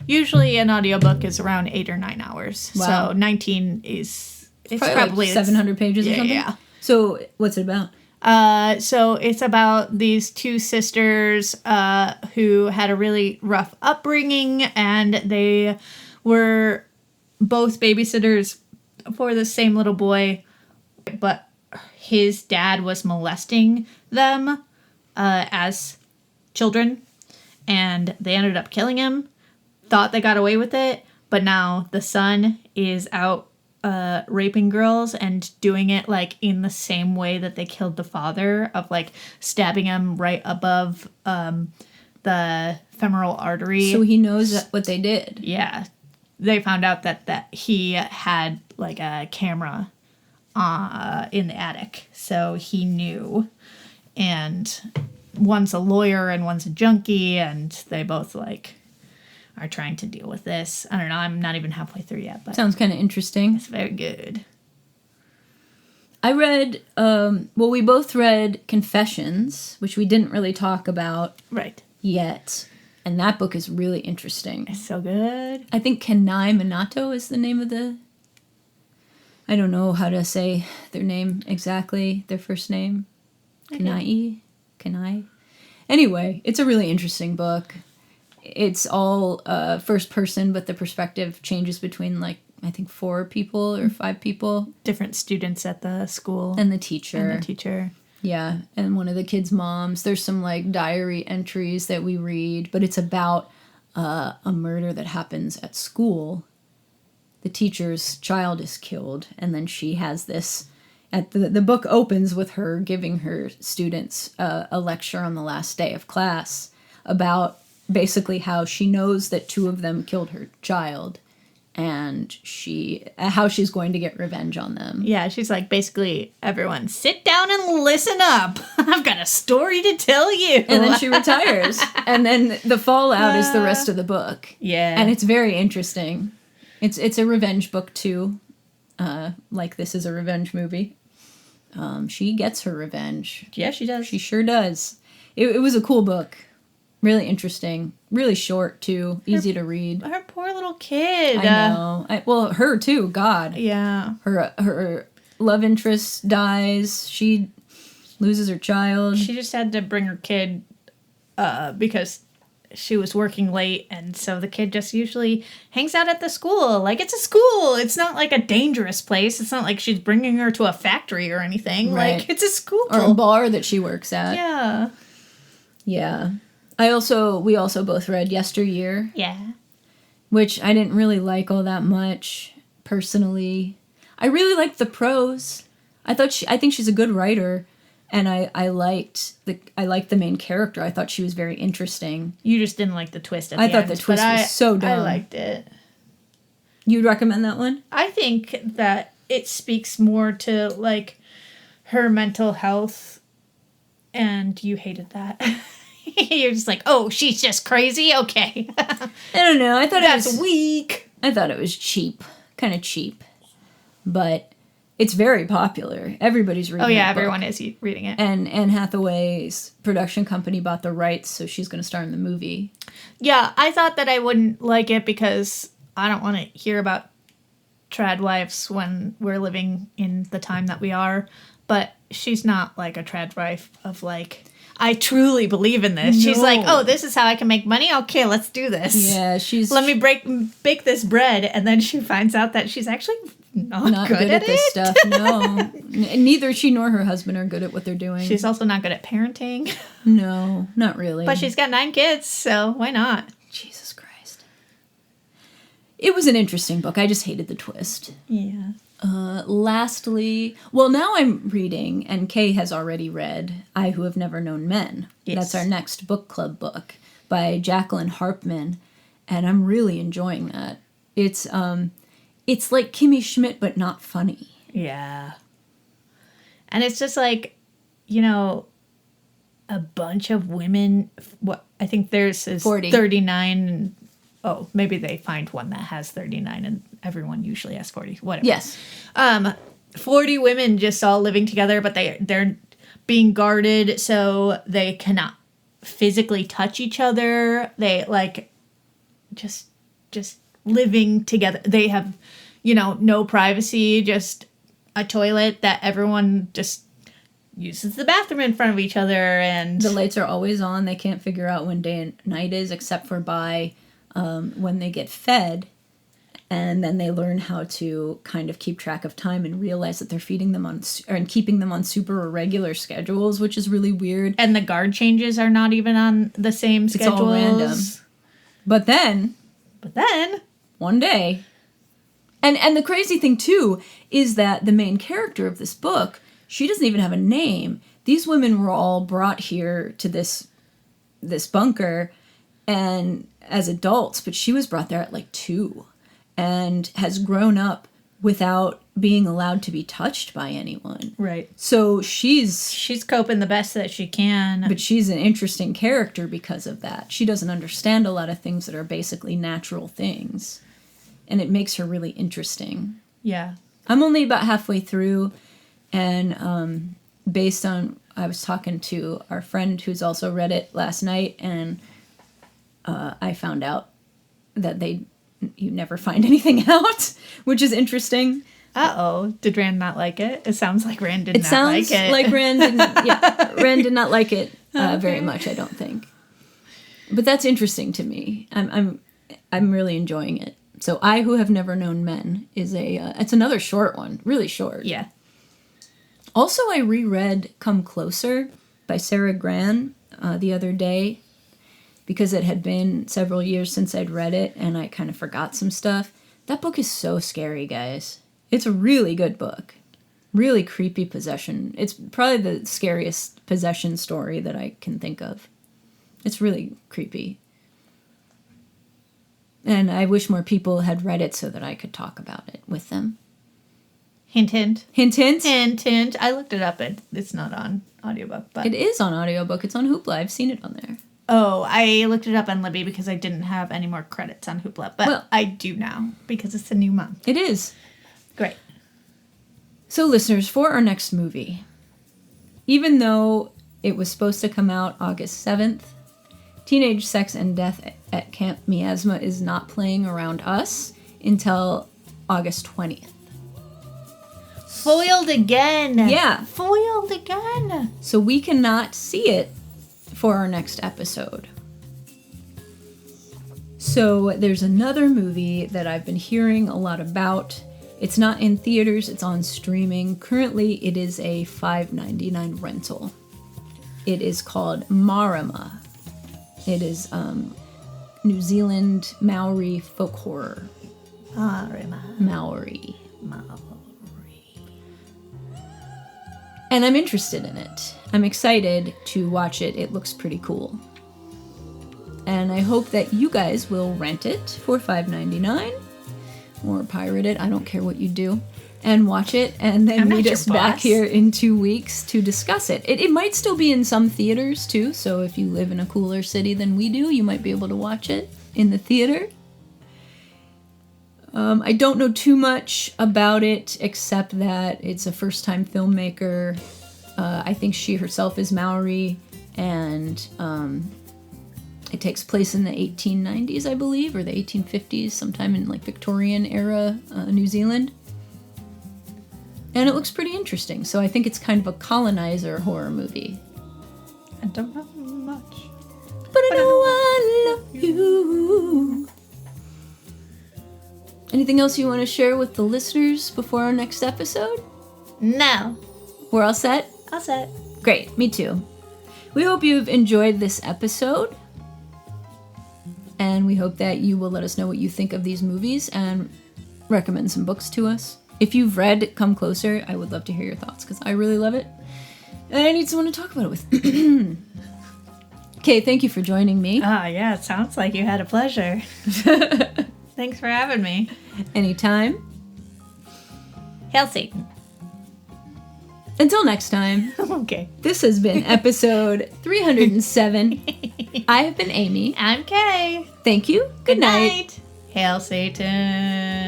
Usually an audiobook is around 8 or 9 hours. Wow. So 19 is... It's probably like 700 pages or something? Yeah. So, what's it about? So it's about these 2 sisters who had a really rough upbringing, and they were both babysitters for the same little boy, but his dad was molesting them as children, and they ended up killing him. Thought they got away with it, but now the son is out raping girls and doing it like in the same way that they killed the father, of like stabbing him right above the femoral artery. So he knows what they did. Yeah. They found out that he had like a camera in the attic. So he knew. And one's a lawyer and one's a junkie, and they both like are trying to deal with this. I don't know. I'm not even halfway through yet, but Sounds kind of interesting. it's very good. I read, we both read Confessions, which we didn't really talk about Right. yet. And that book is really interesting. It's so good. I think Kenai Minato is the name of the... I don't know how to say their name exactly, their first name. Okay. Kenai? Anyway, it's a really interesting book. It's all first person, but the perspective changes between, like, I think 4 people or 5 people. Different students at the school. And the teacher. And the teacher. Yeah, and one of the kids' moms. There's some, like, diary entries that we read, but it's about a murder that happens at school. The teacher's child is killed, and then she has this... The book opens with her giving her students a lecture on the last day of class about basically how she knows that 2 of them killed her child, and how she's going to get revenge on them. Yeah, she's like, basically, everyone sit down and listen up. I've got a story to tell you. And then she retires. And then the fallout is the rest of the book. Yeah. And it's very interesting. It's a revenge book, too. Like this is a revenge movie. She gets her revenge. Yeah, she does. She sure does. It was a cool book. Really interesting. Really short, too. Easy to read. Her poor little kid. I know. Well, her, too. God. Yeah. Her love interest dies. She loses her child. She just had to bring her kid because she was working late, and so the kid just usually hangs out at the school. Like, it's a school. It's not like a dangerous place. It's not like she's bringing her to a factory or anything. Right. Like, it's a school. Or a bar that she works at. Yeah. Yeah. We also both read Yesteryear, Yeah. which I didn't really like all that much, personally. I really liked the prose. I think she's a good writer, and I liked the main character. I thought she was very interesting. You just didn't like the twist at the end. I thought the twist was so dumb. I liked it. You'd recommend that one? I think that it speaks more to, like, her mental health, and you hated that. You're just like, oh, she's just crazy? Okay. I don't know. I thought That's weak. I thought it was cheap. Kind of cheap. But it's very popular. Everybody's reading it. Oh, yeah, everyone is reading it. And Anne Hathaway's production company bought the rights, so she's going to star in the movie. Yeah, I thought that I wouldn't like it because I don't want to hear about trad wives when we're living in the time that we are. But she's not like a trad wife of like, I truly believe in this. No. She's like, oh, this is how I can make money? Okay, let's do this. Yeah, Let me bake this bread. And then she finds out that she's actually not good at this stuff. No. Neither she nor her husband are good at what they're doing. She's also not good at parenting. No, not really. But she's got 9 kids, so why not? Jesus Christ. It was an interesting book. I just hated the twist. Yeah. Lastly, well, now I'm reading, and Kay has already read, I Who Have Never Known Men. Yes. That's our next book club book by Jacqueline Harpman, and I'm really enjoying that. It's like Kimmy Schmidt, but not funny. Yeah. And it's just like, you know, a bunch of women, what I think theirs is 40. 39, and oh, maybe they find one that has 39 and everyone usually has 40. Whatever. Yes. 40 women just all living together, but they're being guarded so they cannot physically touch each other. They like just living together. They have, you know, no privacy, just a toilet that everyone just uses the bathroom in front of each other, and the lights are always on. They can't figure out when day and night is except for by when they get fed, and then they learn how to kind of keep track of time and realize that they're feeding them and keeping them on super irregular schedules, which is really weird. And the guard changes are not even on the same schedules. It's all random. But then one day, And the crazy thing, too, is that the main character of this book, she doesn't even have a name. These women were all brought here to this bunker and as adults, but she was brought there at like 2 and has grown up without being allowed to be touched by anyone. Right. So she's coping the best that she can. But she's an interesting character because of that. She doesn't understand a lot of things that are basically natural things. And it makes her really interesting. Yeah. I'm only about halfway through, and based on, I was talking to our friend who's also read it last night, and I found out that you never find anything out, which is interesting. Uh-oh. Did Rand not like it? It sounds like Rand did not like it. It sounds like Rand didn't, Rand did not like it very much, I don't think. But that's interesting to me. I'm really enjoying it. So I Who Have Never Known Men is it's another short one, really short. Yeah. Also, I reread Come Closer by Sarah Gran the other day because it had been several years since I'd read it and I kind of forgot some stuff. That book is so scary, guys. It's a really good book. Really creepy possession. It's probably the scariest possession story that I can think of. It's really creepy. And I wish more people had read it so that I could talk about it with them. Hint, hint. Hint, hint. Hint, hint. I looked it up. It's not on audiobook, but It is on audiobook. It's on Hoopla. I've seen it on there. Oh, I looked it up on Libby because I didn't have any more credits on Hoopla, but Well, I do now because it's a new month. It is. Great. So, listeners, for our next movie, even though it was supposed to come out August 7th, Teenage Sex and Death at Camp Miasma is not playing around us until August 20th. Foiled again. Yeah. Foiled again. So we cannot see it for our next episode. So there's another movie that I've been hearing a lot about. It's not in theaters, it's on streaming. Currently, it is a $5.99 rental. It is called Marama. It is New Zealand Maori folk horror. Maori. And I'm interested in it. I'm excited to watch it. It looks pretty cool. And I hope that you guys will rent it for $5.99 or pirate it. I don't care what you do. And watch it, and then meet us back here in 2 weeks to discuss it. It might still be in some theaters, too, so if you live in a cooler city than we do, you might be able to watch it in the theater. I don't know too much about it, except that it's a first-time filmmaker. I think she herself is Maori, and it takes place in the 1890s, I believe, or the 1850s, sometime in like Victorian era New Zealand. And it looks pretty interesting, so I think it's kind of a colonizer horror movie. I don't know much. But I know I love you. Anything else you want to share with the listeners before our next episode? No. We're all set? All set. Great, me too. We hope you've enjoyed this episode. And we hope that you will let us know what you think of these movies and recommend some books to us. If you've read Come Closer, I would love to hear your thoughts because I really love it. And I need someone to talk about it with. Okay, thank you for joining me. Yeah, it sounds like you had a pleasure. Thanks for having me. Anytime. Hail Satan. Until next time. Okay. This has been episode 307. I have been Amy. I'm Kay. Thank you. Good night. Hail Satan.